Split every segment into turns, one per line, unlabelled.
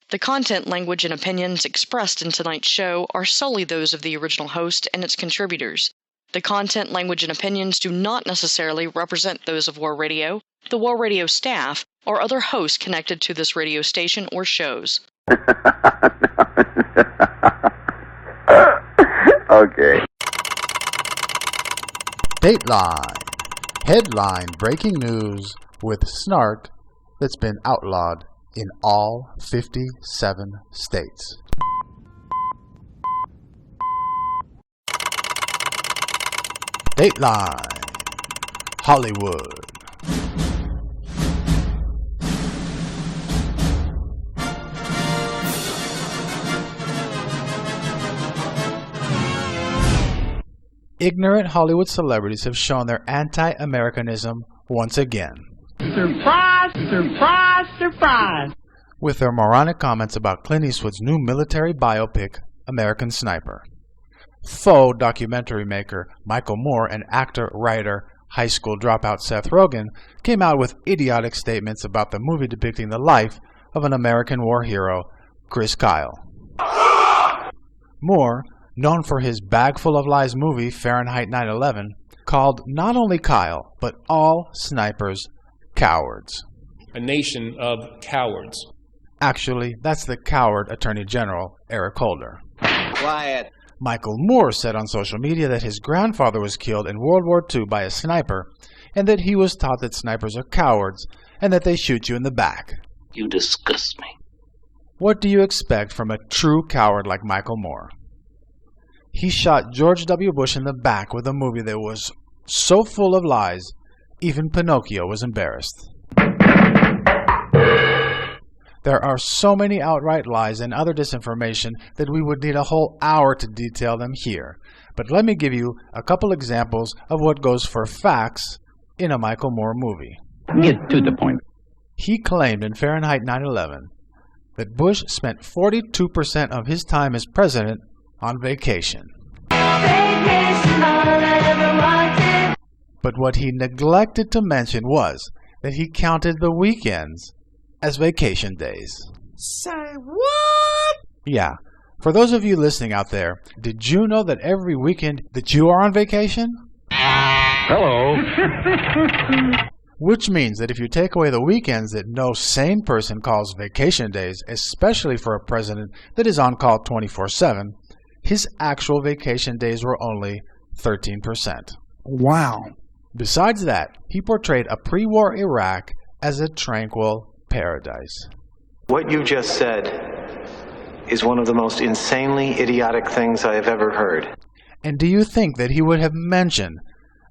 The content, language, and opinions expressed in tonight's show are solely those of the original host and its contributors. The content, language, and opinions do not necessarily represent those of WAAR Radio, the WAAR Radio staff, or other hosts connected to this radio station or shows.
Okay.
DateLine. Headline breaking news with snark that's been outlawed in all 57 states. DateLine. Hollywood. Ignorant Hollywood celebrities have shown their anti-Americanism once again.
Surprise, surprise, surprise!
With their moronic comments about Clint Eastwood's new military biopic, American Sniper. Faux documentary maker Michael Moore and actor, writer, high school dropout Seth Rogen came out with idiotic statements about the movie depicting the life of an American war hero, Chris Kyle. Moore, known for his Bag Full of Lies movie Fahrenheit 9/11, called not only Kyle, but all snipers cowards.
A nation of cowards.
Actually, that's the coward Attorney General, Eric Holder.
Quiet.
Michael Moore said on social media that his grandfather was killed in World War II by a sniper, and that he was taught that snipers are cowards, and that they shoot you in the back.
You disgust me.
What do you expect from a true coward like Michael Moore? He shot George W. Bush in the back with a movie that was so full of lies, even Pinocchio was embarrassed. There are so many outright lies and other disinformation that we would need a whole hour to detail them here. But let me give you a couple examples of what goes for facts in a Michael Moore movie.
Get to the point.
He claimed in Fahrenheit 9/11 that Bush spent 42% of his time as president on vacation. But what he neglected to mention was that he counted the weekends as vacation days.
Say what?
Yeah. For those of you listening out there, did you know that every weekend that you are on vacation?
Hello.
Which means that if you take away the weekends that no sane person calls vacation days, especially for a president that is on call 24/7, his actual vacation days were only 13%.
Wow.
Besides that, he portrayed a pre-war Iraq as a tranquil paradise.
What you just said is one of the most insanely idiotic things I have ever heard.
And do you think that he would have mentioned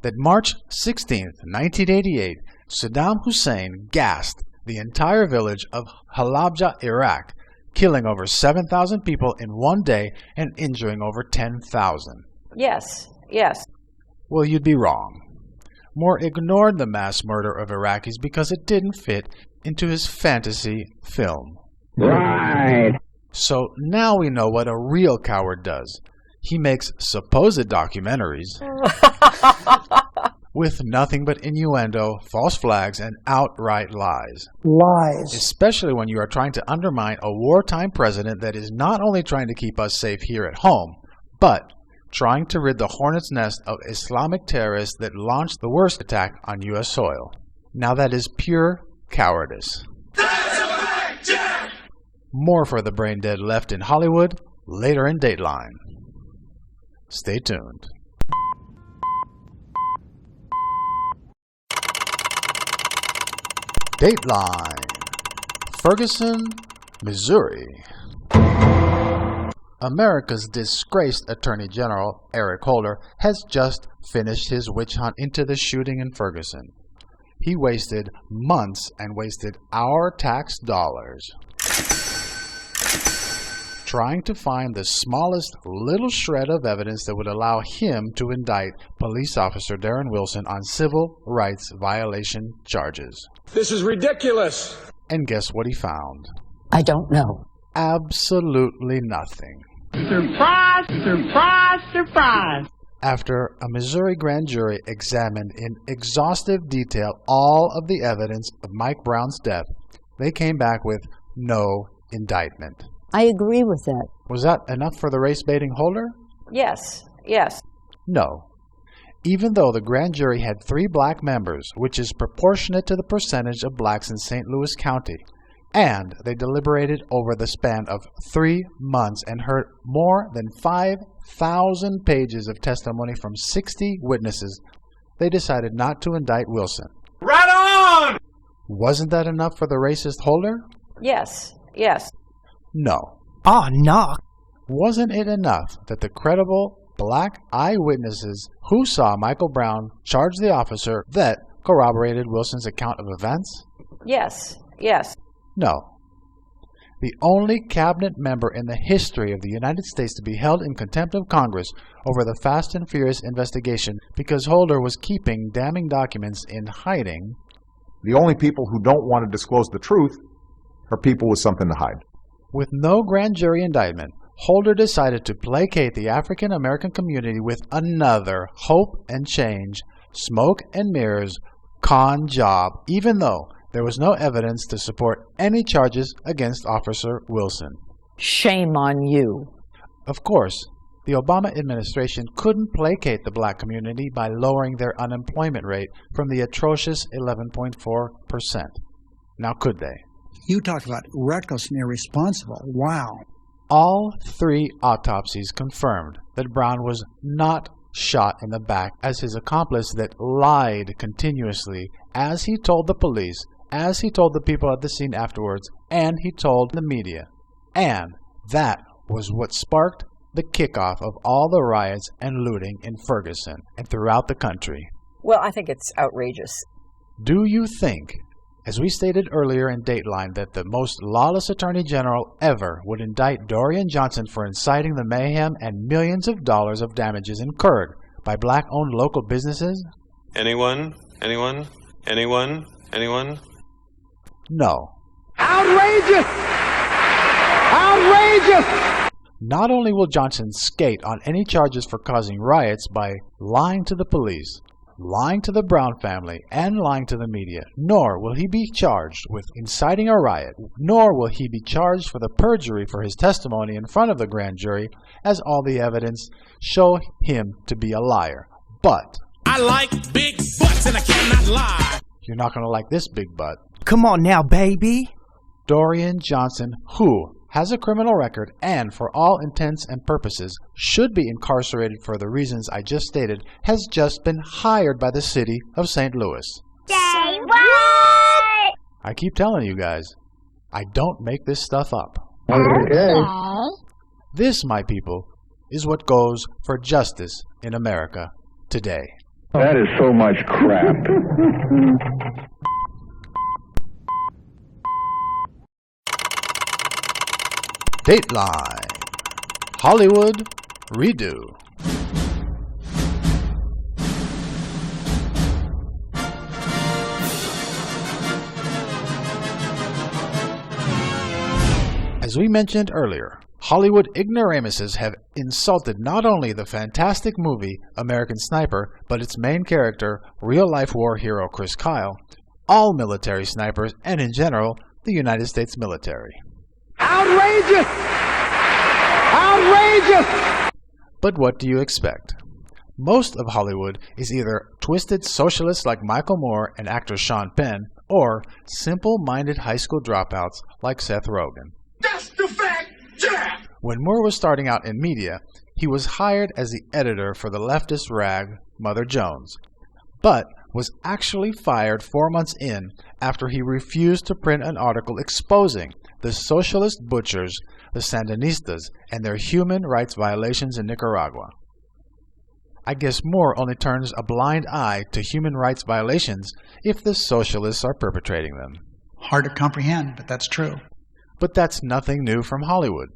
that March 16th, 1988, Saddam Hussein gassed the entire village of Halabja, Iraq, killing over 7,000 people in one day and injuring over 10,000?
Yes.
Well, you'd be wrong. Moore ignored the mass murder of Iraqis because it didn't fit into his fantasy film.
Right.
So now we know what a real coward does. He makes supposed documentaries with nothing but innuendo, false flags, and outright lies.
Lies.
Especially when you are trying to undermine a wartime president that is not only trying to keep us safe here at home, but trying to rid the hornet's nest of Islamic terrorists that launched the worst attack on U.S. soil. Now that is pure cowardice. More for the brain dead left in Hollywood later in DateLine. Stay tuned. DateLine. Ferguson, Missouri. America's disgraced Attorney General, Eric Holder, has just finished his witch hunt into the shooting in Ferguson. He wasted months and wasted our tax dollars trying to find the smallest little shred of evidence that would allow him to indict police officer Darren Wilson on civil rights violation charges.
This is ridiculous.
And guess what he found?
I don't know.
Absolutely nothing.
Surprise, surprise, surprise.
After a Missouri grand jury examined in exhaustive detail all of the evidence of Mike Brown's death, they came back with no indictment.
I agree with that.
Was that enough for the race-baiting Holder?
Yes, yes.
No. Even though the grand jury had 3 black members, which is proportionate to the percentage of blacks in St. Louis County, and they deliberated over the span of 3 months and heard more than 5,000 pages of testimony from 60 witnesses, they decided not to indict Wilson.
Right on!
Wasn't that enough for the racist Holder?
Yes, yes.
No.
Oh, no.
Wasn't it enough that the credible black eyewitnesses who saw Michael Brown charge the officer that corroborated Wilson's account of events?
Yes, yes.
No. The only cabinet member in the history of the United States to be held in contempt of Congress over the Fast and Furious investigation because Holder was keeping damning documents in hiding.
The only people who don't want to disclose the truth are people with something to hide.
With no grand jury indictment, Holder decided to placate the African American community with another hope and change, smoke and mirrors con job, even though there was no evidence to support any charges against Officer Wilson.
Shame on you.
Of course, the Obama administration couldn't placate the black community by lowering their unemployment rate from the atrocious 11.4%. Now could they?
You talk about reckless and irresponsible. Wow.
All 3 autopsies confirmed that Brown was not shot in the back as his accomplice that lied continuously, as he told the police, as he told the people at the scene afterwards, and he told the media. And that was what sparked the kickoff of all the riots and looting in Ferguson and throughout the country.
Well, I think it's outrageous.
Do you think, as we stated earlier in DateLine, that the most lawless Attorney General ever would indict Dorian Johnson for inciting the mayhem and millions of dollars of damages incurred by black-owned local businesses?
Anyone? Anyone? Anyone? Anyone?
No.
Outrageous! Outrageous!
Not only will Johnson skate on any charges for causing riots by lying to the police, lying to the Brown family, and lying to the media, nor will he be charged with inciting a riot, nor will he be charged for the perjury for his testimony in front of the grand jury, as all the evidence show him to be a liar. But
I like big butts and I cannot lie.
You're not going to like this big butt.
Come on now, baby.
Dorian Johnson, who has a criminal record and, for all intents and purposes, should be incarcerated for the reasons I just stated, has just been hired by the city of St. Louis.
Say what?
I keep telling you guys, I don't make this stuff up.
Okay.
This, my people, is what goes for justice in America today.
That is so much crap.
DateLine. Hollywood Redo. As we mentioned earlier, Hollywood ignoramuses have insulted not only the fantastic movie American Sniper, but its main character, real-life war hero Chris Kyle, all military snipers, and in general, the United States military.
Outrageous! Outrageous!
But what do you expect? Most of Hollywood is either twisted socialists like Michael Moore and actor Sean Penn, or simple-minded high school dropouts like Seth Rogen.
That's the fact, yeah!
When Moore was starting out in media, he was hired as the editor for the leftist rag Mother Jones, but was actually fired 4 months in after he refused to print an article exposing the socialist butchers, the Sandinistas, and their human rights violations in Nicaragua. I guess Moore only turns a blind eye to human rights violations if the socialists are perpetrating them.
Hard to comprehend, but that's true.
But that's nothing new from Hollywood.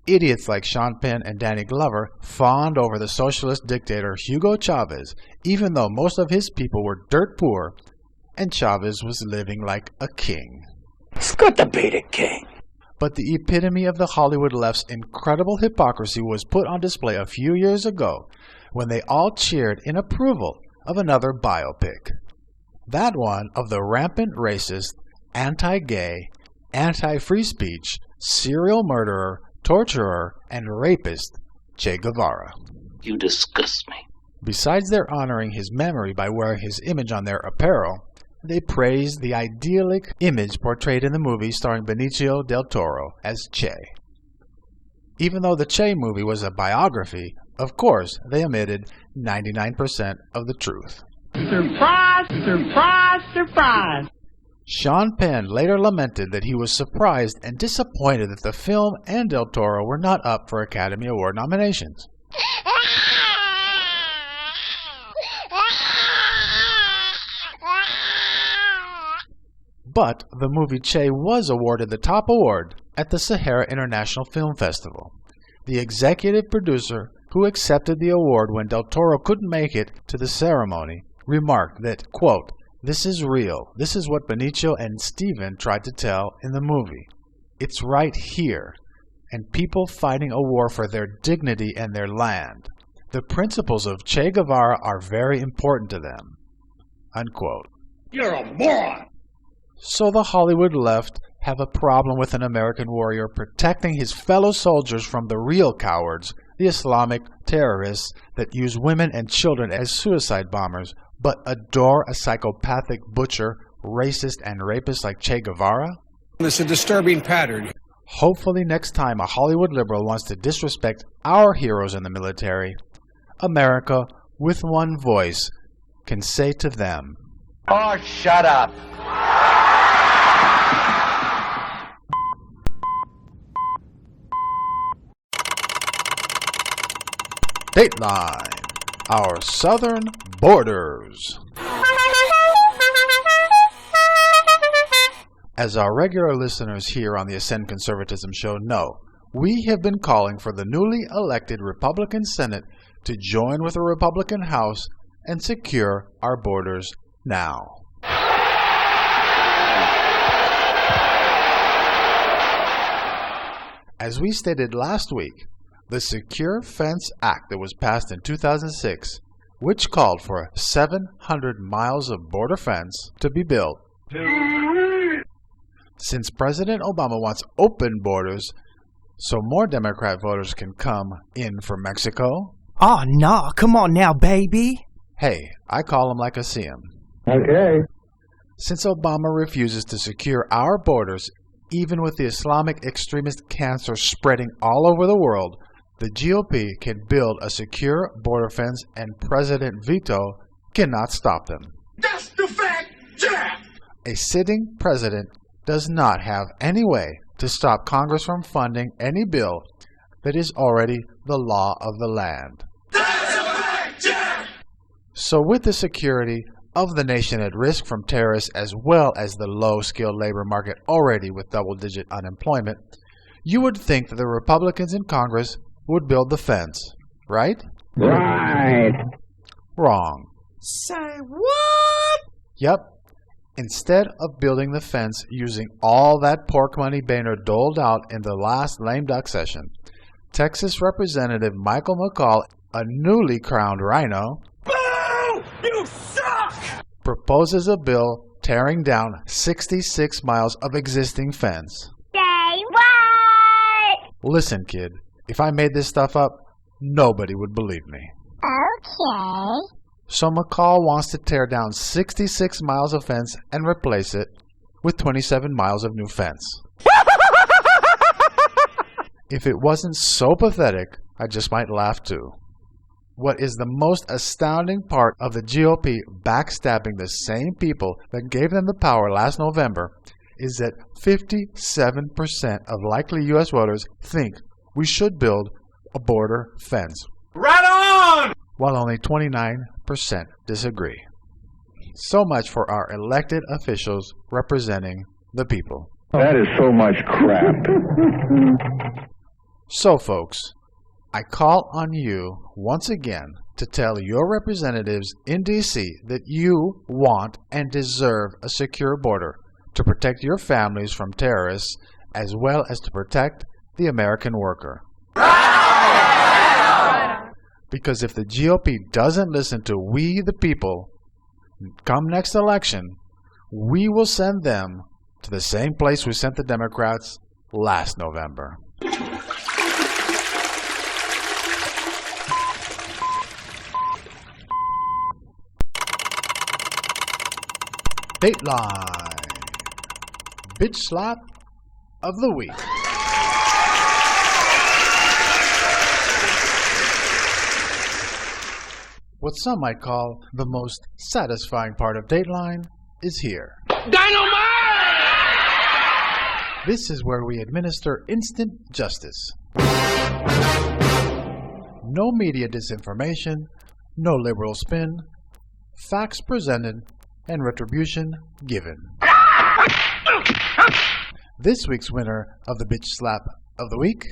Idiots like Sean Penn and Danny Glover fawned over the socialist dictator Hugo Chavez, even though most of his people were dirt poor, and Chavez was living like a king.
It's good to be the king.
But the epitome of the Hollywood left's incredible hypocrisy was put on display a few years ago when they all cheered in approval of another biopic. That one of the rampant racist, anti-gay, anti-free speech, serial murderer, torturer, and rapist Che Guevara.
You disgust me.
Besides their honoring his memory by wearing his image on their apparel, they praised the idyllic image portrayed in the movie starring Benicio del Toro as Che. Even though the Che movie was a biography, of course, they omitted 99% of the truth.
Surprise, surprise, surprise.
Sean Penn later lamented that he was surprised and disappointed that the film and Del Toro were not up for Academy Award nominations. But the movie Che was awarded the top award at the Sahara International Film Festival. The executive producer who accepted the award when Del Toro couldn't make it to the ceremony remarked that, quote, "This is real. This is what Benicio and Steven tried to tell in the movie. It's right here, and people fighting a war for their dignity and their land. The principles of Che Guevara are very important to them." Unquote.
You're a moron.
So the Hollywood left have a problem with an American warrior protecting his fellow soldiers from the real cowards, the Islamic terrorists that use women and children as suicide bombers, but adore a psychopathic butcher, racist, and rapist like Che Guevara?
It's a disturbing pattern.
Hopefully next time a Hollywood liberal wants to disrespect our heroes in the military, America, with one voice, can say to them,
Oh, shut up.
DateLine, our southern borders. As our regular listeners here on the Ascend Conservatism show know, we have been calling for the newly elected Republican Senate to join with the Republican House and secure our borders now. As we stated last week, the Secure Fence Act that was passed in 2006, which called for 700 miles of border fence to be built. Since President Obama wants open borders so more Democrat voters can come in from Mexico.
Oh, no, come on now, baby.
Hey, I call him like I see him.
Okay.
Since Obama refuses to secure our borders, even with the Islamic extremist cancer spreading all over the world, the GOP can build a secure border fence and President Vito cannot stop them.
That's the fact, Jack!
A sitting president does not have any way to stop Congress from funding any bill that is already the law of the land.
That's a fact, Jack!
So with the security of the nation at risk from terrorists as well as the low-skilled labor market already with double-digit unemployment, you would think that the Republicans in Congress would build the fence, right?
Right.
Wrong.
Say what?
Yep. Instead of building the fence using all that pork money Boehner doled out in the last lame duck session, Texas Representative Michael McCall, a newly crowned rhino,
Boo! You suck!
proposes a bill tearing down 66 miles of existing fence.
Say what?
Listen, kid, if I made this stuff up, nobody would believe me.
Okay.
So McCall wants to tear down 66 miles of fence and replace it with 27 miles of new fence. If it wasn't so pathetic, I just might laugh too. What is the most astounding part of the GOP backstabbing the same people that gave them the power last November is that 57% of likely U.S. voters think we should build a border fence.
Right on!
While only 29% disagree. So much for our elected officials representing the people.
That is so much crap.
So, folks, I call on you once again to tell your representatives in D.C. that you want and deserve a secure border to protect your families from terrorists as well as to protect the American worker. Because if the GOP doesn't listen to we the people, come next election, we will send them to the same place we sent the Democrats last November. DateLine. Bitch slap of the week. What some might call the most satisfying part of DateLine is here.
Dynamite!
This is where we administer instant justice. No media disinformation, no liberal spin, facts presented, and retribution given. This week's winner of the Bitch Slap of the Week,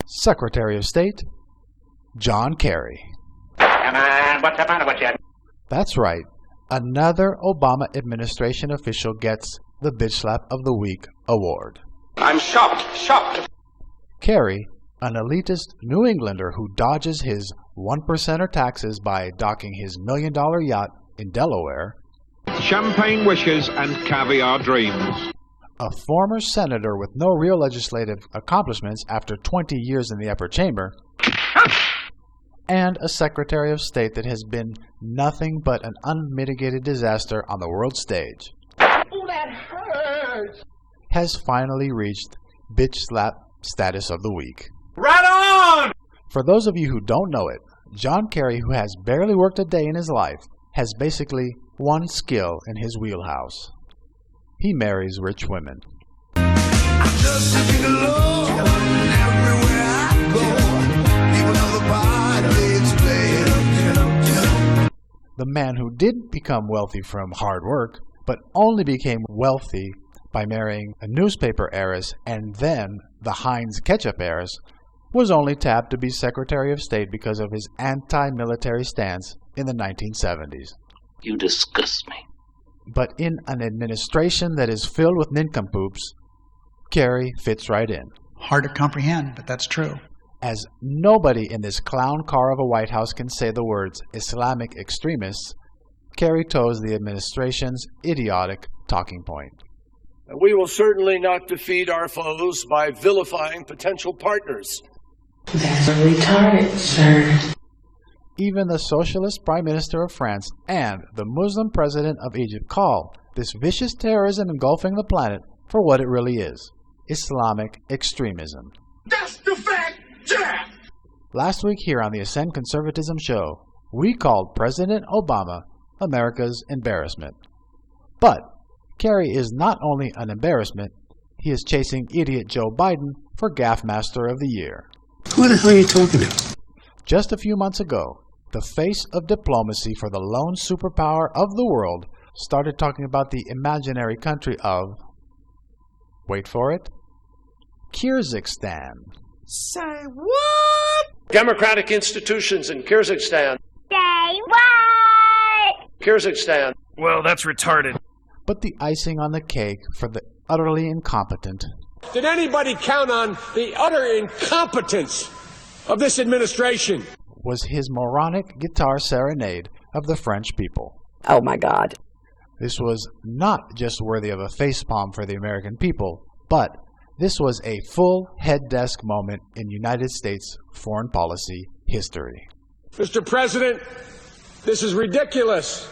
Secretary of State, John Kerry.
Come on, what's the matter with you?
That's right. Another Obama administration official gets the Bitch Slap of the Week award.
I'm shocked.
Kerry, an elitist New Englander who dodges his 1%er taxes by docking his $1 million yacht in Delaware.
Champagne wishes and caviar dreams.
A former senator with no real legislative accomplishments after 20 years in the upper chamber. And a Secretary of State that has been nothing but an unmitigated disaster on the world stage.
Oh, that hurts.
Has finally reached Bitch Slap status of the week.
Right on!
For those of you who don't know it, John Kerry, who has barely worked a day in his life, has basically one skill in his wheelhouse. He marries rich women. The man who did become wealthy from hard work, but only became wealthy by marrying a newspaper heiress and then the Heinz ketchup heiress, was only tapped to be Secretary of State because of his anti-military stance in the 1970s.
You disgust me.
But in an administration that is filled with nincompoops, Kerry fits right in.
Hard to comprehend, but that's true.
As nobody in this clown car of a White House can say the words Islamic extremists, Kerry toes the administration's idiotic talking point.
We will certainly not defeat our foes by vilifying potential partners.
That's retarded, sir.
Even the socialist Prime Minister of France and the Muslim President of Egypt call this vicious terrorism engulfing the planet for what it really is, Islamic extremism.
That's the fact, Jack!
Last week here on the Ascend Conservatism show, we called President Obama America's embarrassment. But Kerry is not only an embarrassment, he is chasing idiot Joe Biden for Gaffe Master of the Year.
Who the hell are you talking to?
Just a few months ago, the face of diplomacy for the lone superpower of the world started talking about the imaginary country of, wait for it, Kyrgyzstan.
Say what?
Democratic institutions in Kyrgyzstan.
Say what?
Kyrgyzstan.
Well, that's retarded.
But the icing on the cake for the utterly incompetent.
Did anybody count on the utter incompetence of this administration?
Was his moronic guitar serenade of the French people.
Oh my God.
This was not just worthy of a facepalm for the American people, but this was a full head desk moment in United States foreign policy history.
Mr. President, this is ridiculous.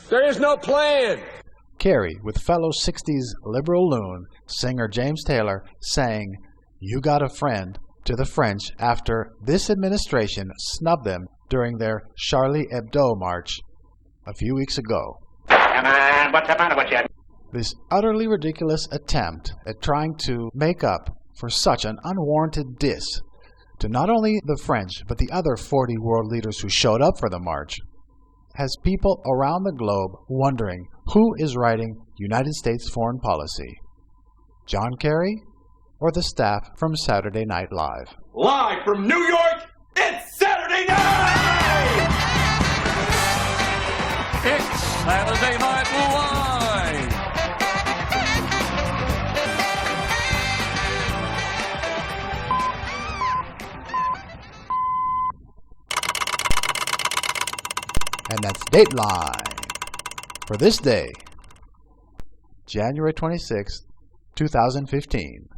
There is no plan.
Kerry, with fellow 60s liberal loon, singer James Taylor, sang, "You Got a Friend," to the French after this administration snubbed them during their Charlie Hebdo march a few weeks ago.
Come on, what's the matter with you?
This utterly ridiculous attempt at trying to make up for such an unwarranted diss to not only the French but the other 40 world leaders who showed up for the march has people around the globe wondering who is writing United States foreign policy, John Kerry or the staff from Saturday Night Live.
Live from New York, it's Saturday night!
It's Saturday Night Live!
And that's DateLine for this day, January 26, 2015.